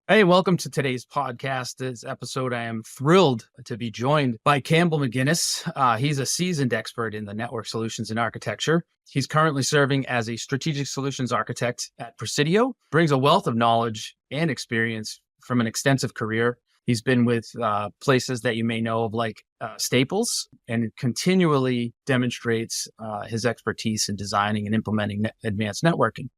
Hey, welcome to today's podcast. This episode, I am thrilled to be joined by Campbell MacInnes. He's a seasoned expert in the network solutions and architecture. He's currently serving as a strategic solutions architect at Presidio, brings a wealth of knowledge and experience from an extensive career. He's been with places that you may know of like Staples, and continually demonstrates his expertise in designing and implementing advanced networking.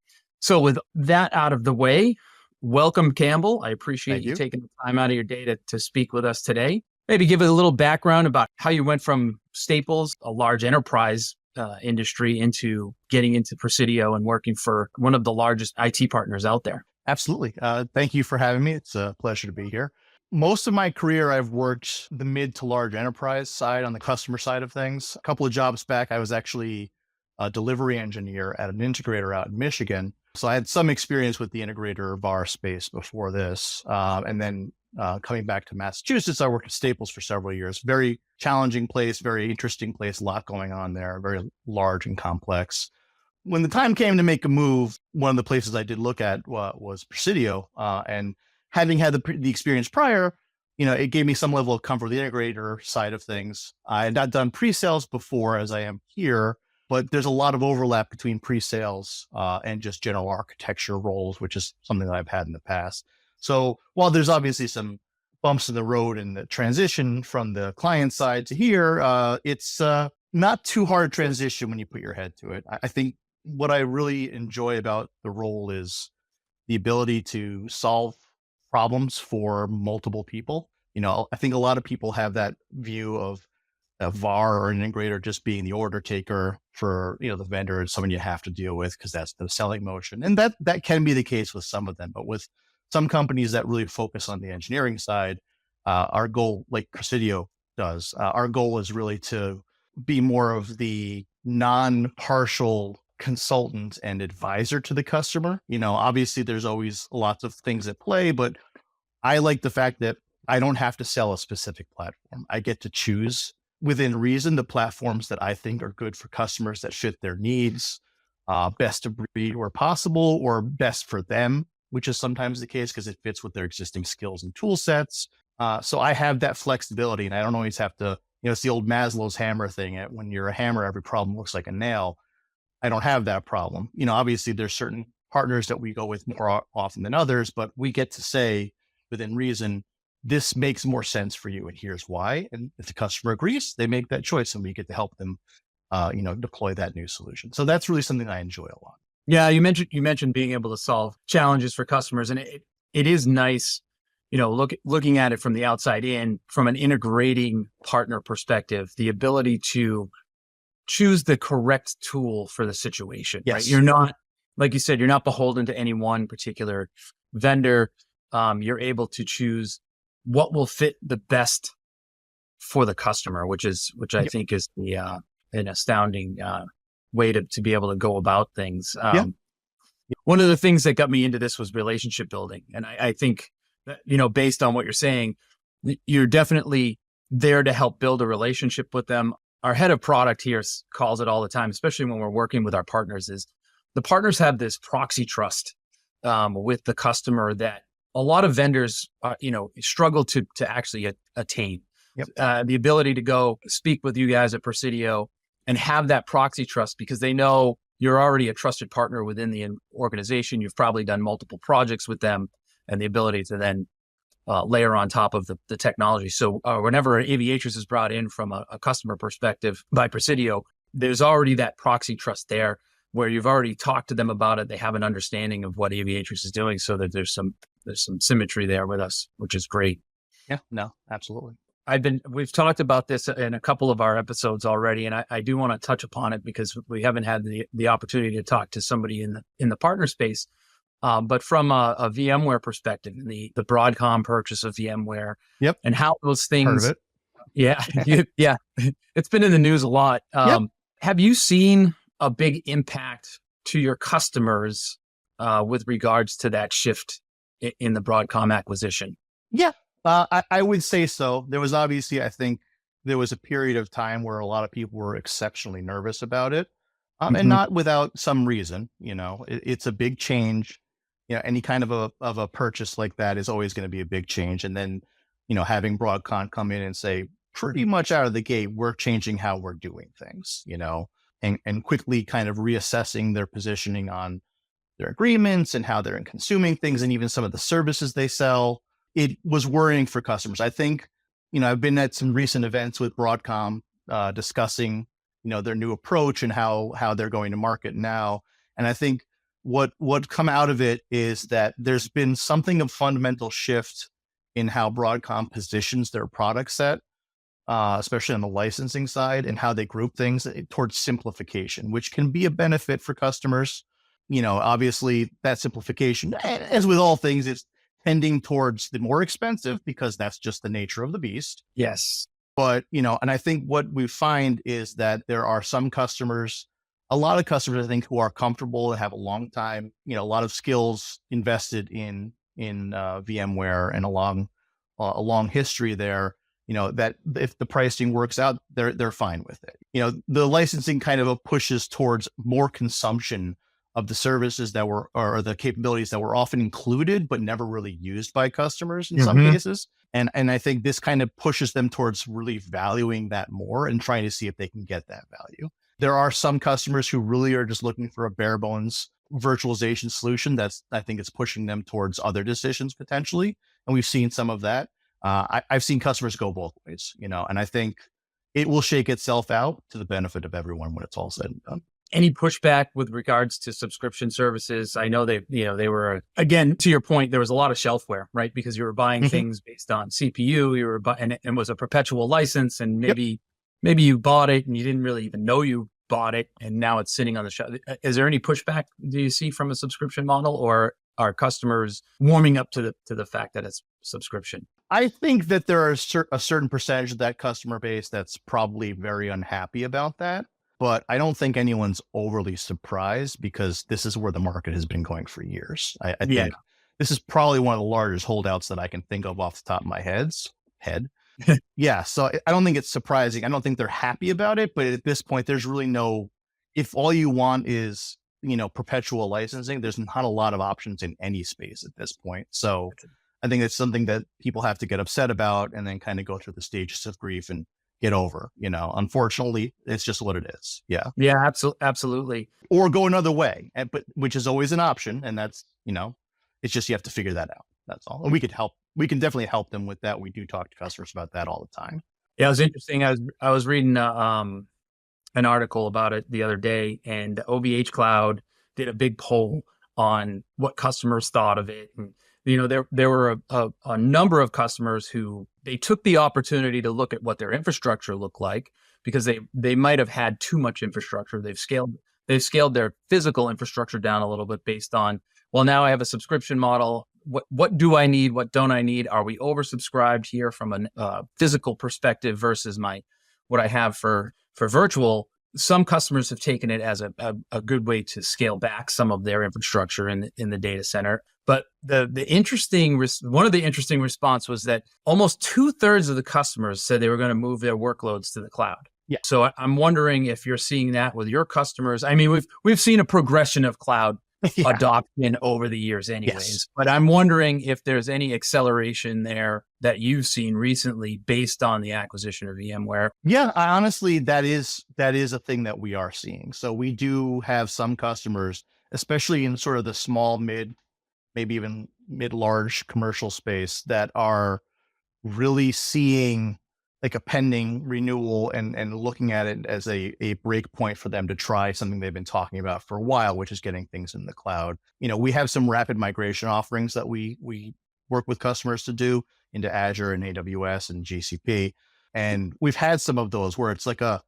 So with that out of the way, welcome, Campbell. I appreciate Thank you you. taking the time out of your day to speak with us today. Maybe give it a little background about how you went from Staples, a large enterprise industry, into getting into Presidio and working for one of the largest IT partners out there. Absolutely. Thank you for having me. It's a pleasure to be here. Most of my career, I've worked the mid to large enterprise side on the customer side of things. A couple of jobs back, I was actually a delivery engineer at an integrator out in Michigan. So I had some experience with the integrator VAR space before this. And then coming back to Massachusetts, I worked at Staples for several years. Very challenging place, very interesting place, a lot going on there, very large and complex. When the time came to make a move, one of the places I did look at was Presidio. And having had the experience prior, it gave me some level of comfort with the integrator side of things. I had not done pre-sales before as I am here, but there's a lot of overlap between pre-sales and just general architecture roles, which is something that I've had in the past. So while there's obviously some bumps in the road in the transition from the client side to here, it's not too hard transition when you put your head to it. I think what I really enjoy about the role is the ability to solve problems for multiple people. I think a lot of people have that view of a VAR or an integrator just being the order taker for, the vendor and someone you have to deal with because that's the selling motion. And that can be the case with some of them, but with some companies that really focus on the engineering side, our goal, like Presidio does, our goal is really to be more of the non-partial consultant and advisor to the customer. Obviously there's always lots of things at play, but I like the fact that I don't have to sell a specific platform. I get to choose within reason the platforms that I think are good for customers that fit their needs, best of breed where possible, or best for them, which is sometimes the case because it fits with their existing skills and tool sets. So I have that flexibility and I don't always have to, it's the old Maslow's hammer thing. When you're a hammer, every problem looks like a nail. I don't have that problem. Obviously there's certain partners that we go with more often than others, but we get to say within reason, this makes more sense for you and here's why. And if the customer agrees, they make that choice and we get to help them, deploy that new solution. So that's really something I enjoy a lot. Yeah, you mentioned being able to solve challenges for customers, and it is nice, looking at it from the outside in, from an integrating partner perspective, the ability to choose the correct tool for the situation. Yes. Right? You're not, like you said, you're not beholden to any one particular vendor. You're able to choose what will fit the best for the customer, which I think is an astounding way to be able to go about things. One of the things that got me into this was relationship building. And I think that, based on what you're saying, you're definitely there to help build a relationship with them. Our head of product here calls it all the time, especially when we're working with our partners, is the partners have this proxy trust with the customer that a lot of vendors, struggle to actually attain. Yep. The ability to go speak with you guys at Presidio and have that proxy trust because they know you're already a trusted partner within the organization. You've probably done multiple projects with them, and the ability to then layer on top of the technology. So whenever Aviatrix is brought in from a customer perspective by Presidio, there's already that proxy trust there where you've already talked to them about it. They have an understanding of what Aviatrix is doing, so that there's some symmetry there with us, which is great. Yeah, no, absolutely. We've talked about this in a couple of our episodes already, and I do want to touch upon it because we haven't had the opportunity to talk to somebody in the partner space. But from a VMware perspective, the Broadcom purchase of VMware, yep, and how those things, heard of it. Yeah, yeah, it's been in the news a lot. Yep. Have you seen a big impact to your customers with regards to that shift in the Broadcom acquisition? Yeah, I would say so. There was obviously, I think there was a period of time where a lot of people were exceptionally nervous about it. And not without some reason, it's a big change. any kind of a purchase like that is always going to be a big change. And then, having Broadcom come in and say, pretty much out of the gate, we're changing how we're doing things, and quickly kind of reassessing their positioning on their agreements and how they're consuming things and even some of the services they sell. It was worrying for customers. I think, I've been at some recent events with Broadcom discussing, their new approach and how they're going to market now. And I think what come out of it is that there's been something of fundamental shift in how Broadcom positions their product set, especially on the licensing side, and how they group things towards simplification, which can be a benefit for customers. Obviously that simplification, as with all things, it's tending towards the more expensive because that's just the nature of the beast. Yes. But, and I think what we find is that there are some customers, a lot of customers, I think, who are comfortable and have a long time, a lot of skills invested in VMware and a long history there, that if the pricing works out, they're fine with it. The licensing kind of pushes towards more consumption of the services that were, or the capabilities that were often included, but never really used by customers in some cases. And I think this kind of pushes them towards really valuing that more and trying to see if they can get that value. There are some customers who really are just looking for a bare bones virtualization solution. I think it's pushing them towards other decisions potentially. And we've seen some of that. I've seen customers go both ways, and I think it will shake itself out to the benefit of everyone when it's all said and done. Any pushback with regards to subscription services? I know they were, again, to your point, there was a lot of shelfware, right? Because you were buying things based on CPU, you were and it was a perpetual license, and maybe you bought it and you didn't really even know you bought it, and now it's sitting on the shelf. Is there any pushback do you see from a subscription model, or are customers warming up to the fact that it's subscription? I think that there are a certain percentage of that customer base that's probably very unhappy about that. But I don't think anyone's overly surprised because this is where the market has been going for years. I think this is probably one of the largest holdouts that I can think of off the top of my head. Yeah. So I don't think it's surprising. I don't think they're happy about it, but at this point, there's really if all you want is, perpetual licensing, there's not a lot of options in any space at this point. So I think it's something that people have to get upset about and then kind of go through the stages of grief and get over. Unfortunately, it's just what it is. Yeah. Yeah, absolutely. Or go another way, but which is always an option. And that's, it's just, you have to figure that out. That's all. And we can definitely help them with that. We do talk to customers about that all the time. Yeah, it was interesting. I was reading an article about it the other day, and OVH Cloud did a big poll on what customers thought of it. And, there were a number of customers who they took the opportunity to look at what their infrastructure looked like, because they might have had too much infrastructure. They've scaled their physical infrastructure down a little bit based on, well, now I have a subscription model. What do I need? What don't I need? Are we oversubscribed here from a physical perspective versus what I have for virtual? Some customers have taken it as a good way to scale back some of their infrastructure in the data center. But one of the interesting response was that almost 2/3 of the customers said they were going to move their workloads to the cloud. Yeah. So I'm wondering if you're seeing that with your customers. I mean, we've seen a progression of cloud adoption over the years anyways. Yes. But I'm wondering if there's any acceleration there that you've seen recently based on the acquisition of VMware. Yeah, honestly, that is a thing that we are seeing. So we do have some customers, especially in sort of the small, mid, maybe even mid-large commercial space, that are really seeing like a pending renewal and looking at it as a break point for them to try something they've been talking about for a while, which is getting things in the cloud. We have some rapid migration offerings that we work with customers to do into Azure and AWS and GCP. And we've had some of those where it's like a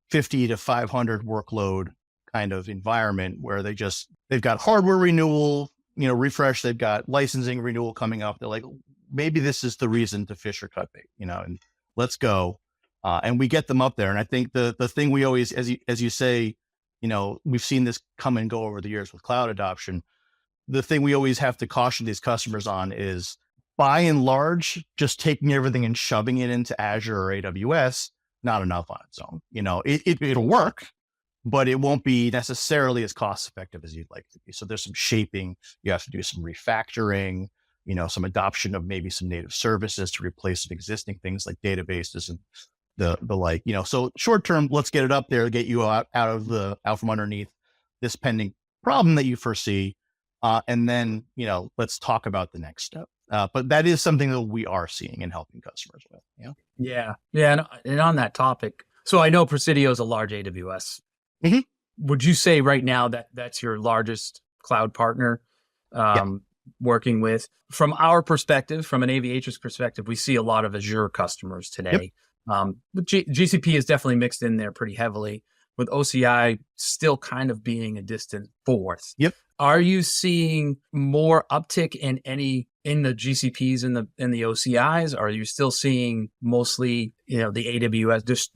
50 to 500 workload kind of environment where they've got hardware renewal, refresh, they've got licensing renewal coming up. They're like, maybe this is the reason to fish or cut bait, and let's go. And we get them up there. And I think the thing we always, as you say, we've seen this come and go over the years with cloud adoption. The thing we always have to caution these customers on is, by and large, just taking everything and shoving it into Azure or AWS, not enough on its own. It'll work, but it won't be necessarily as cost effective as you'd like to be. So there's some shaping. You have to do some refactoring, some adoption of maybe some native services to replace some existing things like databases and the like, so short term, let's get it up there, get you out from underneath this pending problem that you foresee. And then, let's talk about the next step. But that is something that we are seeing and helping customers with. Yeah. And on that topic, so I know Presidio is a large AWS. Mm-hmm. Would you say right now that that's your largest cloud partner working with? From our perspective, from an Aviatrix perspective, we see a lot of Azure customers today. But GCP is definitely mixed in there pretty heavily, with OCI still kind of being a distant fourth. Are you seeing more uptick in the GCPs and the OCIs? Are you still seeing mostly, the AWS, just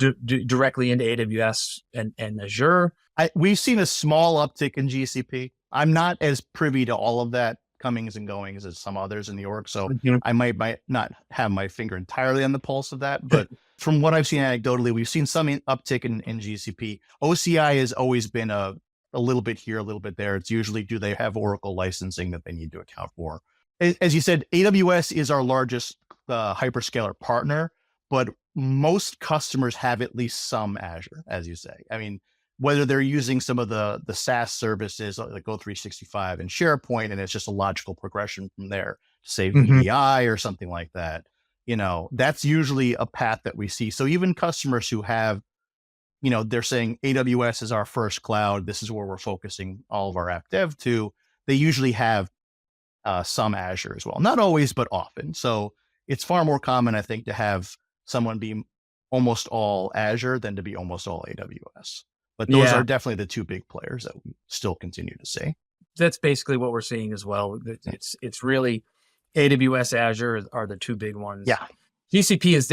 directly into AWS and Azure? We've seen a small uptick in GCP. I'm not as privy to all of that comings and goings as some others in the org. So I might not have my finger entirely on the pulse of that, but from what I've seen anecdotally, we've seen some uptick in GCP. OCI has always been a little bit here, a little bit there. It's usually, do they have Oracle licensing that they need to account for? As you said, AWS is our largest hyperscaler partner, but most customers have at least some Azure, as you say. I mean, whether they're using some of the SaaS services like O365 and SharePoint, and it's just a logical progression from there to say VDI or something like that, that's usually a path that we see. So even customers who have, they're saying AWS is our first cloud, this is where we're focusing all of our app dev to, they usually have some Azure as well. Not always, but often. So it's far more common, I think, to have someone be almost all Azure than to be almost all AWS. But those are definitely the two big players that we still continue to see. That's basically what we're seeing as well. It's really AWS, Azure are the two big ones. Yeah. GCP is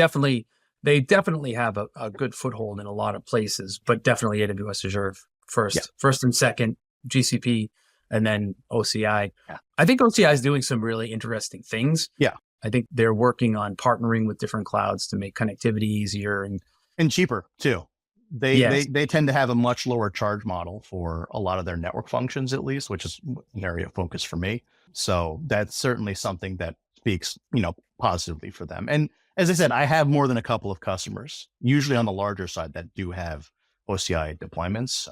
they definitely have a good foothold in a lot of places, but definitely AWS, Azure first and second, GCP, and then OCI. Yeah. I think OCI is doing some really interesting things. Yeah. I think they're working on partnering with different clouds to make connectivity easier and cheaper too. They tend to have a much lower charge model for a lot of their network functions, at least, which is an area of focus for me. So that's certainly something that speaks, positively for them. And as I said, I have more than a couple of customers, usually on the larger side, that do have OCI deployments.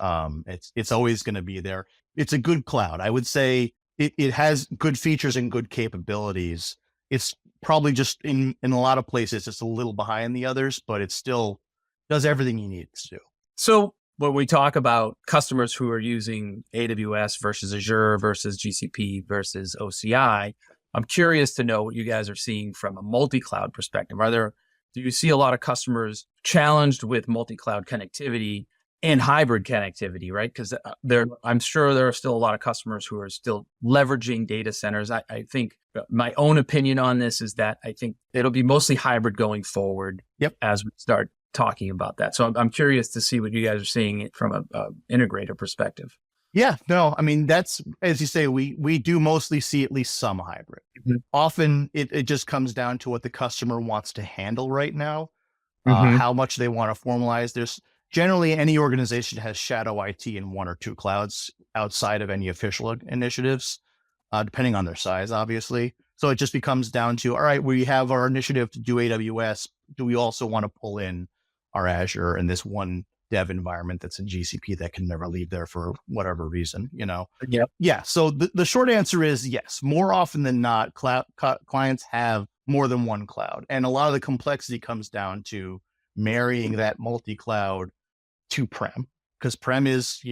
It's always going to be there. It's a good cloud. I would say it has good features and good capabilities. It's probably just in a lot of places, it's a little behind the others, but it still does everything you need it to do. So when we talk about customers who are using AWS versus Azure versus GCP versus OCI, I'm curious to know what you guys are seeing from a multi-cloud perspective. Do you see a lot of customers challenged with multi-cloud connectivity and hybrid connectivity, right? Because I'm sure there are still a lot of customers who are still leveraging data centers. I think my own opinion on this is that I think it'll be mostly hybrid going forward as we start talking about that. So I'm curious to see what you guys are seeing from a integrator perspective. Yeah, no, I mean, that's, as you say, we do mostly see at least some hybrid. Often it just comes down to what the customer wants to handle right now, how much they want to formalize. There's generally any organization has shadow IT in one or two clouds outside of any official initiatives, depending on their size, obviously. So it just becomes down to, all right, we have our initiative to do AWS. Do we also want to pull in our Azure and this one dev environment that's in GCP that can never leave there for whatever reason, Yeah. So the short answer is yes. More often than not, clients have more than one cloud. And a lot of the complexity comes down to marrying that multi-cloud to prem, because prem is,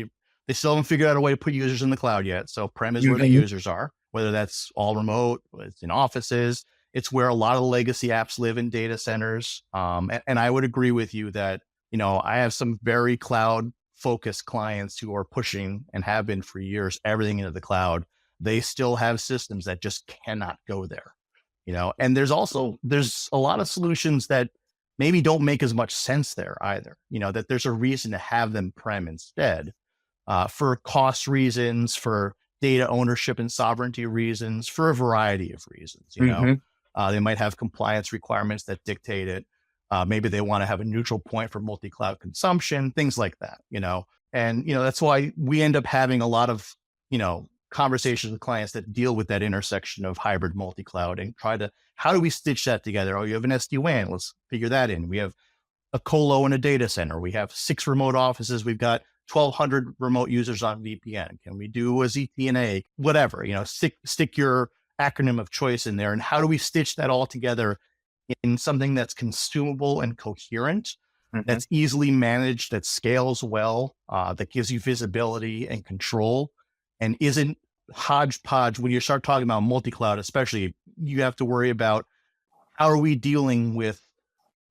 they still haven't figured out a way to put users in the cloud yet. So prem is where the users are, whether that's all remote, it's in offices. It's where a lot of the legacy apps live in data centers. And I would agree with you that, I have some very cloud focused clients who are pushing and have been for years, everything into the cloud. They still have systems that just cannot go there, and there's a lot of solutions that maybe don't make as much sense there either, that there's a reason to have them prem instead, for cost reasons, for data ownership and sovereignty reasons, for a variety of reasons, they might have compliance requirements that dictate it. Maybe they want to have a neutral point for multi-cloud consumption, things like that, And, that's why we end up having a lot of, conversations with clients that deal with that intersection of hybrid multi-cloud and how do we stitch that together? Oh, you have an SD-WAN. Let's figure that in. We have a colo in a data center. We have 6 remote offices. We've got 1,200 remote users on VPN. Can we do a ZTNA? Whatever, stick your acronym of choice in there. And how do we stitch that all together in something that's consumable and coherent, that's easily managed, that scales well, that gives you visibility and control, and isn't hodgepodge. When you start talking about multi-cloud, especially, you have to worry about how are we dealing with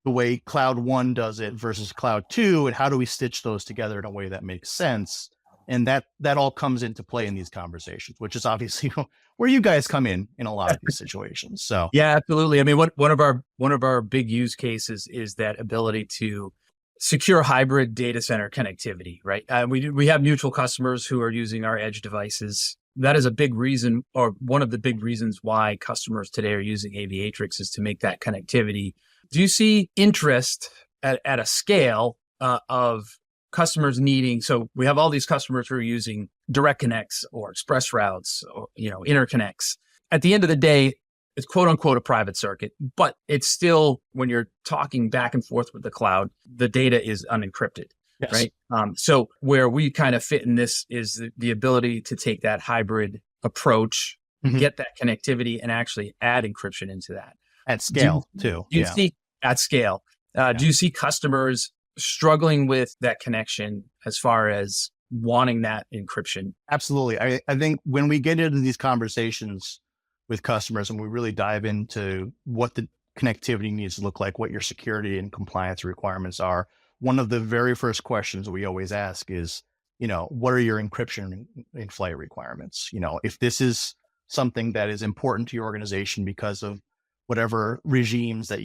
the way cloud 1 does it versus cloud 2, and how do we stitch those together in a way that makes sense? And that all comes into play in these conversations, which is obviously where you guys come in a lot of these situations. So yeah, absolutely. I mean, one of our big use cases is that ability to secure hybrid data center connectivity, right? We have mutual customers who are using our edge devices. That is a big reason, or one of the big reasons why customers today are using Aviatrix, is to make that connectivity. Do you see interest at a scale of customers needing? So we have all these customers who are using direct connects or express routes or, interconnects. At the end of the day, it's quote unquote a private circuit, but it's still, when you're talking back and forth with the cloud, the data is unencrypted. Yes. Right. So where we kind of fit in this is the ability to take that hybrid approach, get that connectivity, and actually add encryption into that. At scale, too. Do you see at scale? Do you see customers struggling with that connection as far as wanting that encryption? Absolutely. I think when we get into these conversations with customers and we really dive into what the connectivity needs to look like, what your security and compliance requirements are, one of the very first questions we always ask is, what are your encryption in flight requirements? If this is something that is important to your organization because of whatever regimes that,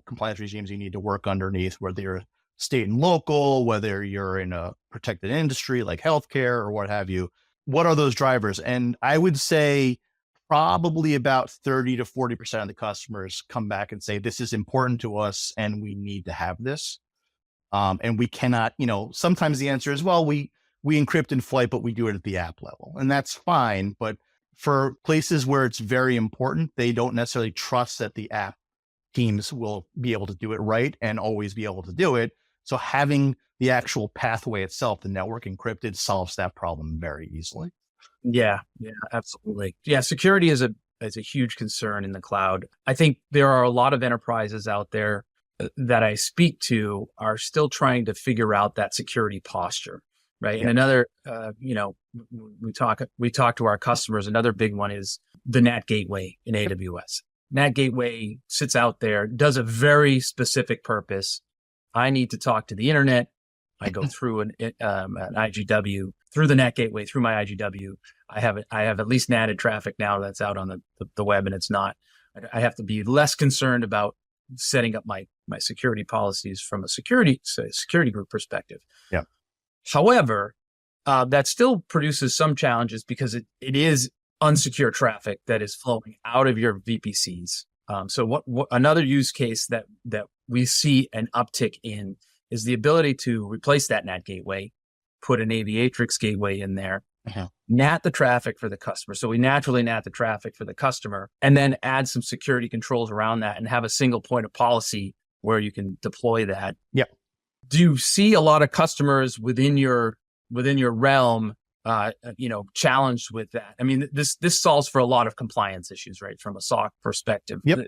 compliance regimes you need to work underneath, whether you're state and local, whether you're in a protected industry like healthcare or what have you, what are those drivers? And I would say probably about 30 to 40% of the customers come back and say, this is important to us and we need to have this. And we cannot, sometimes the answer is, well, we encrypt in flight, but we do it at the app level, and that's fine. But for places where it's very important, they don't necessarily trust that the app teams will be able to do it right and always be able to do it. So having the actual pathway itself, the network encrypted, solves that problem very easily. Yeah, absolutely. Yeah, security is a huge concern in the cloud. I think there are a lot of enterprises out there that I speak to are still trying to figure out that security posture, right? Yep. And another, we talk to our customers. Another big one is the NAT gateway in AWS. NAT gateway sits out there, does a very specific purpose. I need to talk to the internet. I go through an IGW, through the NAT gateway, through my IGW. I have at least NATed traffic now that's out on the web, and it's not. I have to be less concerned about setting up my security policies from a security group perspective. Yeah. However, that still produces some challenges because it is unsecure traffic that is flowing out of your VPCs. So what another use case that we see an uptick in is the ability to replace that NAT gateway, put an Aviatrix gateway in there, NAT the traffic for the customer. So we naturally NAT the traffic for the customer, and then add some security controls around that and have a single point of policy where you can deploy that. Yep. Do you see a lot of customers within your realm, challenged with that? I mean, this solves for a lot of compliance issues, right? From a SOC perspective, yep.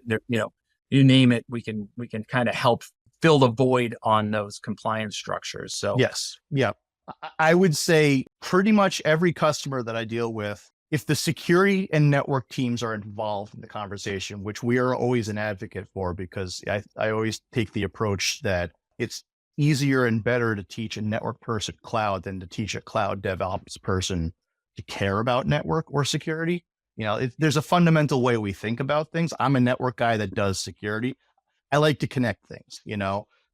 You name it, we can kind of help fill the void on those compliance structures. So yes, yeah. I would say pretty much every customer that I deal with, if the security and network teams are involved in the conversation, which we are always an advocate for, because I always take the approach that it's easier and better to teach a network person cloud than to teach a cloud DevOps person to care about network or security. There's a fundamental way we think about things. I'm a network guy that does security. I like to connect things,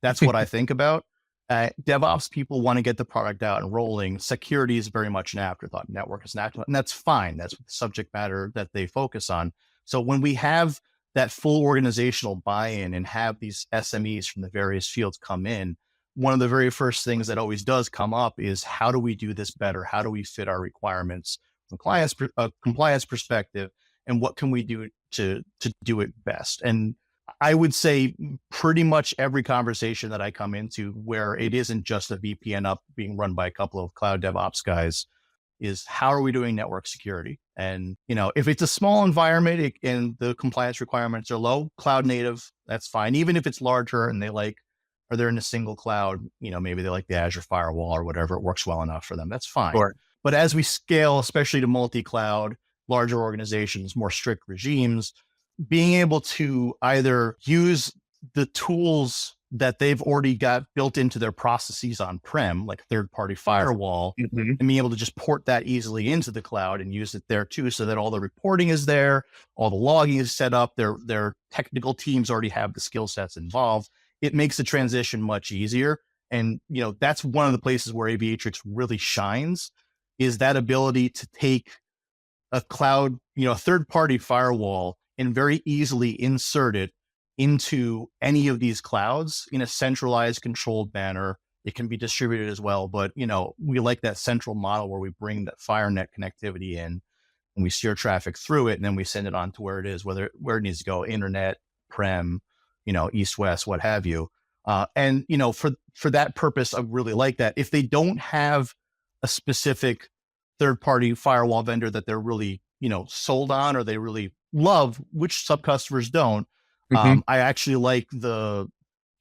that's what I think about. DevOps people want to get the product out and rolling. Security is very much an afterthought. Network is an afterthought, and that's fine. That's the subject matter that they focus on. So when we have that full organizational buy-in and have these SMEs from the various fields come in, one of the very first things that always does come up is how do we do this better? How do we fit our requirements from a compliance perspective? And what can we do to do it best? And I would say pretty much every conversation that I come into where it isn't just a VPN up being run by a couple of cloud DevOps guys is how are we doing network security? And, if it's a small environment and the compliance requirements are low, cloud native, that's fine. Even if it's larger and or they're in a single cloud, maybe they like the Azure firewall or whatever, it works well enough for them. That's fine. Sure. But as we scale, especially to multi-cloud, larger organizations, more strict regimes, being able to either use the tools that they've already got built into their processes on-prem, like third-party firewall, and being able to just port that easily into the cloud and use it there too, so that all the reporting is there, all the logging is set up, their technical teams already have the skill sets involved. It makes the transition much easier. And, that's one of the places where Aviatrix really shines, is that ability to take a cloud, a third-party firewall and very easily insert it into any of these clouds in a centralized, controlled manner. It can be distributed as well, but we like that central model where we bring that FireNet connectivity in and we steer traffic through it, and then we send it on to where it is, where it needs to go, internet, prem, east, west, what have you. And for that purpose, I really like that. If they don't have a specific third-party firewall vendor that they're really sold on or they really love, which some customers don't, I actually like the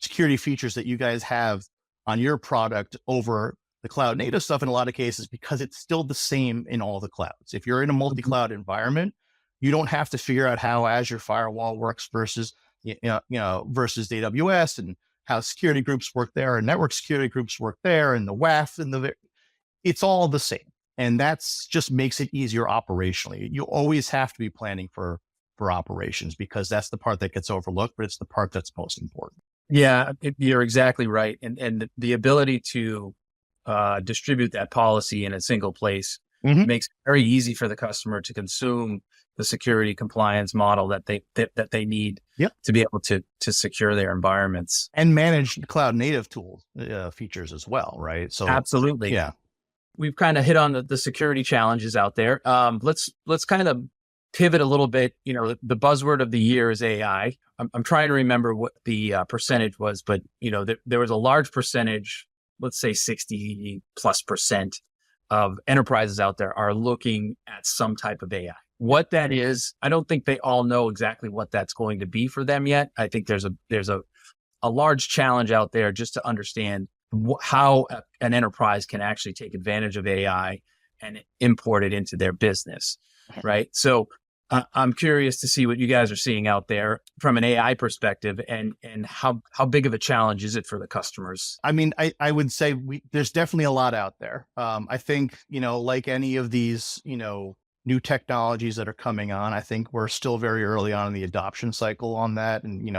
security features that you guys have on your product over the cloud native stuff in a lot of cases, because it's still the same in all the clouds. If you're in a multi-cloud environment, you don't have to figure out how Azure firewall works versus versus AWS, and how security groups work there and network security groups work there, and the WAF and it's all the same. And that's just makes it easier operationally. You always have to be planning for operations, because that's the part that gets overlooked, but it's the part that's most important. Yeah, you're exactly right. And the ability to distribute that policy in a single place makes it very easy for the customer to consume the security compliance model that they need to be able to secure their environments and manage cloud native tools features as well, right? So absolutely, yeah. We've kind of hit on the security challenges out there. Let's kind of pivot a little bit. The buzzword of the year is AI. I'm trying to remember what the percentage was, but there was a large percentage, let's say 60+% of enterprises out there are looking at some type of AI. What that is, I don't think they all know exactly what that's going to be for them yet. I think there's a large challenge out there just to understand how an enterprise can actually take advantage of AI and import it into their business, right? So I'm curious to see what you guys are seeing out there from an AI perspective, and how big of a challenge is it for the customers? I mean, I would say there's definitely a lot out there. I think, like any of these, new technologies that are coming on, I think we're still very early on in the adoption cycle on that. And,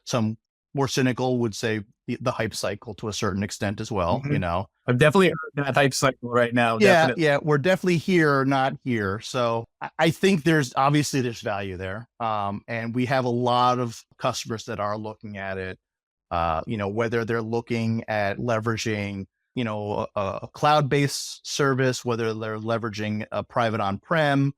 some more cynical would say the hype cycle to a certain extent as well, I've definitely heard that hype cycle right now. Yeah, definitely. Yeah, we're definitely here, not here. So I think there's value there. And we have a lot of customers that are looking at it, whether they're looking at leveraging, a cloud-based service, whether they're leveraging a private on-prem.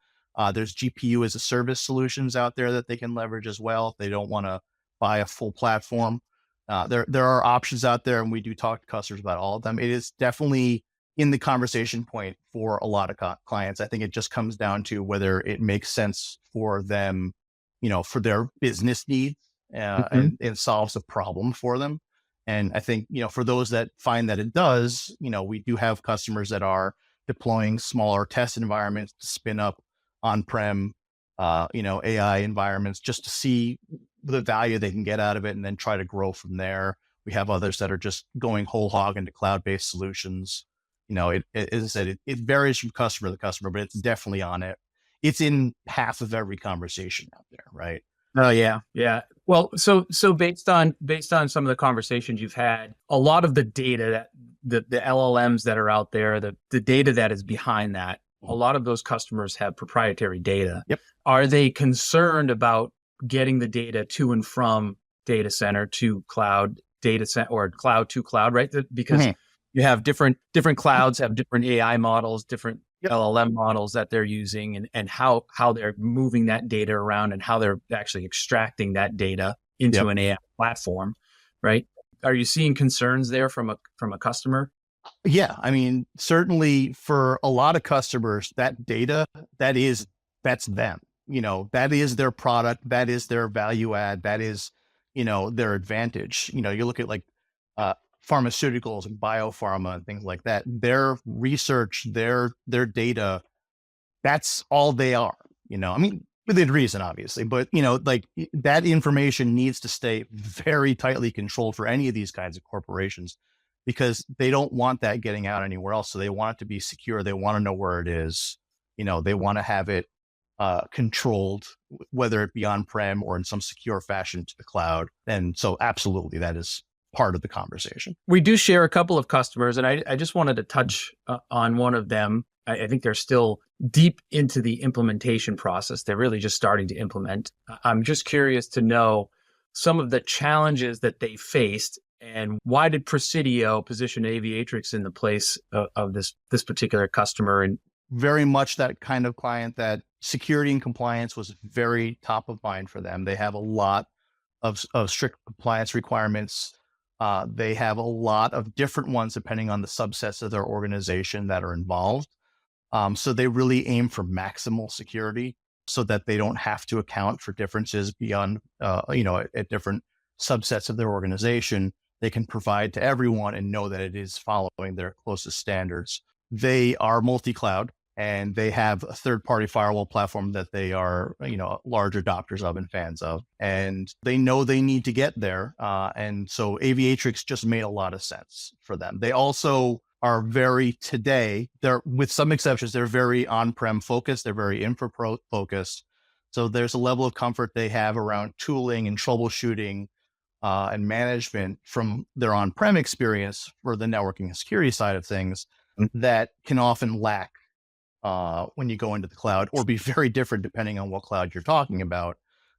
There's GPU as a service solutions out there that they can leverage as well if they don't want to buy a full platform. There are options out there, and we do talk to customers about all of them. It is definitely in the conversation point for a lot of clients. I think it just comes down to whether it makes sense for them, for their business needs, and solves a problem for them. And I think, for those that find that it does, we do have customers that are deploying smaller test environments to spin up on-prem, AI environments just to see the value they can get out of it and then try to grow from there. We have others that are just going whole hog into cloud-based solutions. As I said, it varies from customer to customer, but it's definitely on it. It's in half of every conversation out there, right? Oh yeah. Yeah. Well, so based on some of the conversations you've had, a lot of the data that the LLMs that are out there, the data that is behind that, a lot of those customers have proprietary data. Yep. Are they concerned about getting the data to and from data center to cloud data set or cloud to cloud, right? Because you have different clouds have different AI models, different LLM models that they're using, and how they're moving that data around and how they're actually extracting that data into an AI platform, right? Are you seeing concerns there from a customer? Yeah, I mean, certainly for a lot of customers, that data, that's them. That is their product, that is their value add, that is, their advantage. You look at like pharmaceuticals and biopharma and things like that. Their research, their data, that's all they are. I mean, within reason, obviously, but like that information needs to stay very tightly controlled for any of these kinds of corporations, because they don't want that getting out anywhere else. So they want it to be secure. They want to know where it is. They want to have it controlled, whether it be on-prem or in some secure fashion to the cloud. And so absolutely, that is part of the conversation. We do share a couple of customers, and I just wanted to touch on one of them. I think they're still deep into the implementation process. They're really just starting to implement. I'm just curious to know some of the challenges that they faced, and why did Presidio position Aviatrix in the place of this particular customer? And very much that kind of client that security and compliance was very top of mind for them. They have a lot of strict compliance requirements. They have a lot of different ones depending on the subsets of their organization that are involved. So they really aim for maximal security so that they don't have to account for differences beyond, at different subsets of their organization. They can provide to everyone and know that it is following their closest standards. They are multi-cloud, and they have a third-party firewall platform that they are, large adopters of and fans of, and they know they need to get there. And so Aviatrix just made a lot of sense for them. They also are they're, with some exceptions, they're very on-prem focused. They're very infra focused. So there's a level of comfort they have around tooling and troubleshooting and management from their on-prem experience for the networking and security side of things that can often lack when you go into the cloud, or be very different depending on what cloud you're talking about.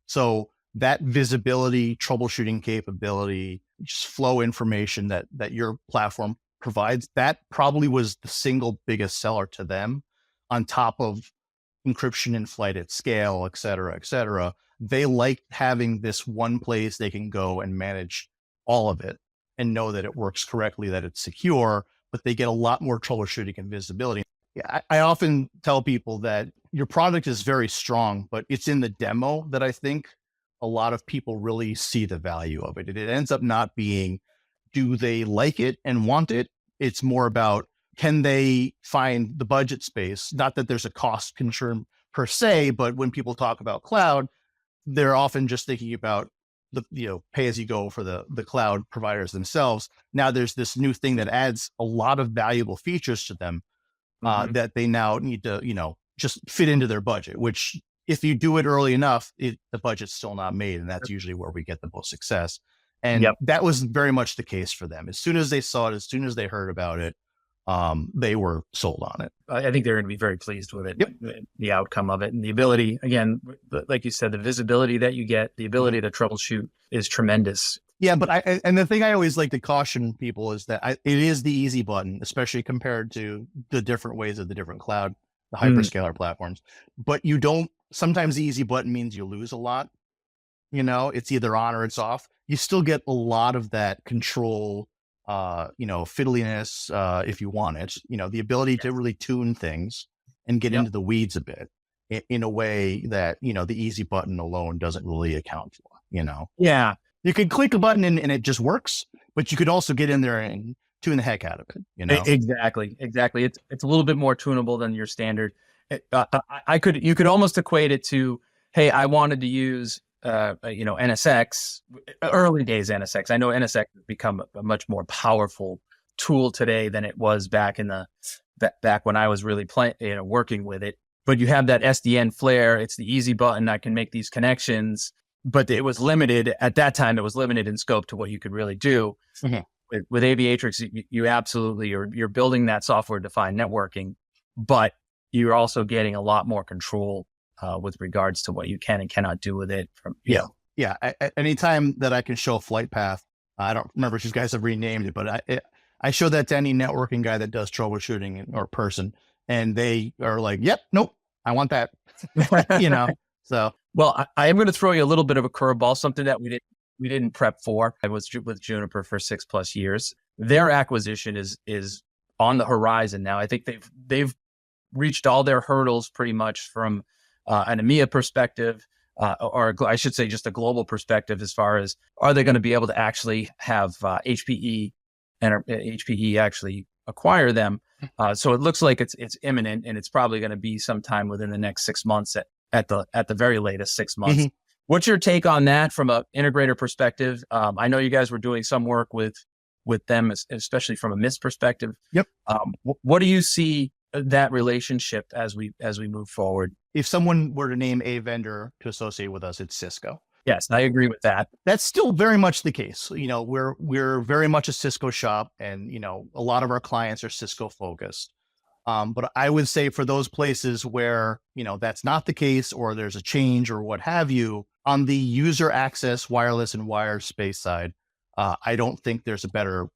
So that visibility, troubleshooting capability, just flow information that your platform provides, that probably was the single biggest seller to them, on top of encryption in flight at scale, et cetera, et cetera. They like having this one place they can go and manage all of it and know that it works correctly, that it's secure, but they get a lot more troubleshooting and visibility. Yeah, I often tell people that your product is very strong, but it's in the demo that I think a lot of people really see the value of it. It ends up not being, do they like it and want it? It's more about, can they find the budget space? Not that there's a cost concern per se, but when people talk about cloud, they're often just thinking about the pay as you go for the cloud providers themselves. Now there's this new thing that adds a lot of valuable features to them that they now need to, just fit into their budget, which if you do it early enough, the budget's still not made. And that's usually where we get the most success. And that was very much the case for them. As soon as they saw it, as soon as they heard about it, they were sold on it. I think they're going to be very pleased with it, the outcome of it, and the ability, again, like you said, the visibility that you get, the ability to troubleshoot is tremendous. Yeah, but and the thing I always like to caution people is that it is the easy button, especially compared to the different ways of the different cloud, the hyperscaler platforms. But sometimes the easy button means you lose a lot. It's either on or it's off. You still get a lot of that control, fiddliness, if you want it, the ability to really tune things and get into the weeds a bit in a way that, the easy button alone doesn't really account for, Yeah. You can click a button and it just works, but you could also get in there and tune the heck out of it. Exactly. It's a little bit more tunable than your standard. You could almost equate it to, hey, I wanted to use, NSX, early days NSX. I know NSX has become a much more powerful tool today than it was back back when I was really working with it. But you have that SDN flare. It's the easy button. I can make these connections. But it was limited at that time. It was limited in scope to what you could really do. With Aviatrix. You absolutely you're building that software-defined networking, but you're also getting a lot more control with regards to what you can and cannot do with it. Anytime that I can show a flight path I don't remember if you guys have renamed it, but I showed that to any networking guy that does troubleshooting or person, and they are like, "Yep, nope, I want that." you know. So Well, I am going to throw you a little bit of a curveball, something that we didn't prep for. I was with Juniper for 6+ years. Their acquisition is on the horizon now. I think they've reached all their hurdles pretty much from an EMEA perspective, or I should say just a global perspective, as far as are they going to be able to actually have HPE and HPE actually acquire them. So it looks like it's imminent, and it's probably going to be sometime within the next 6 months at the very latest 6 months. What's your take on that from an integrator perspective? I know you guys were doing some work with them, especially from a Mist perspective. Yep. What do you see that relationship as we move forward? If someone were to name a vendor to associate with us, it's Cisco. Yes, I agree with that. That's still very much the case. You know, we're very much a Cisco shop, and you know, a lot of our clients are Cisco focused. But I would say for those places where, you know, that's not the case, or there's a change or what have you, on the user access, wireless and wire space side, I don't think there's a better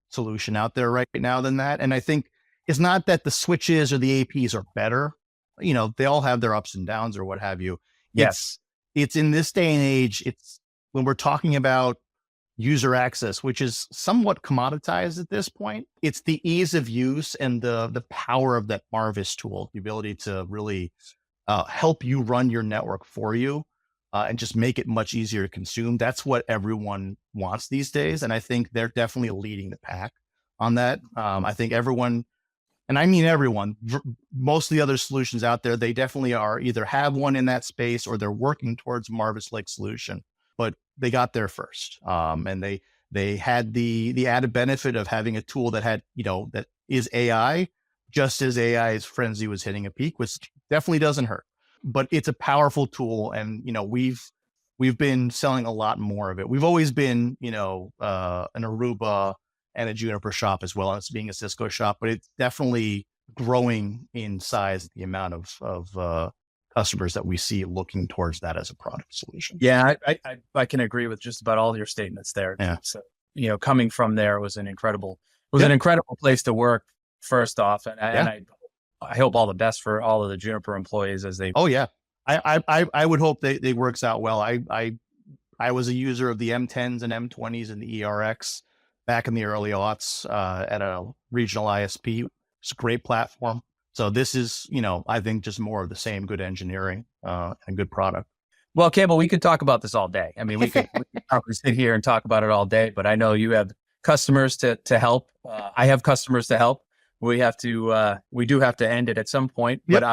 solution out there right now than that. And I think it's not that the switches or the APs are better. You know, they all have their ups and downs or what have you. Yes. It's in this day and age, it's when we're talking about user access, which is somewhat commoditized at this point. It's the ease of use and the power of that Marvis tool, the ability to really help you run your network for you and just make it much easier to consume. That's what everyone wants these days. And I think they're definitely leading the pack on that. I think everyone, and I mean everyone, most of the other solutions out there, they definitely are either have one in that space or they're working towards Marvis-like solution, but they got there first. And they had the added benefit of having a tool that had, you know, that is AI, just as AI's frenzy was hitting a peak, which definitely doesn't hurt, but it's a powerful tool. And, you know, we've been selling a lot more of it. We've always been, you know, an Aruba and a Juniper shop as well as being a Cisco shop, but it's definitely growing in size, the amount of customers that we see looking towards that as a product solution. Yeah, I can agree with just about all your statements there. Yeah. So, you know, coming from there was an incredible place to work, first off. And I hope all the best for all of the Juniper employees as they. Oh yeah. I would hope they works out well. I was a user of the M10s and M20s and the ERX back in the early aughts at a regional ISP. It's a great platform. So this is, you know, I think just more of the same good engineering and good product. Well, Campbell, we could talk about this all day. I mean, we could probably sit here and talk about it all day, but I know you have customers to help. I have customers to help. We do have to end it at some point, but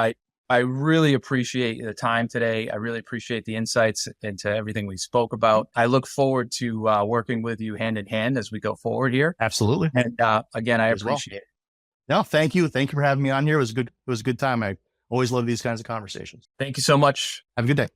I really appreciate the time today. I really appreciate the insights into everything we spoke about. I look forward to working with you hand in hand as we go forward here. Absolutely. And again, I appreciate it. No, thank you. Thank you for having me on here. It was a good time. I always love these kinds of conversations. Thank you so much. Have a good day.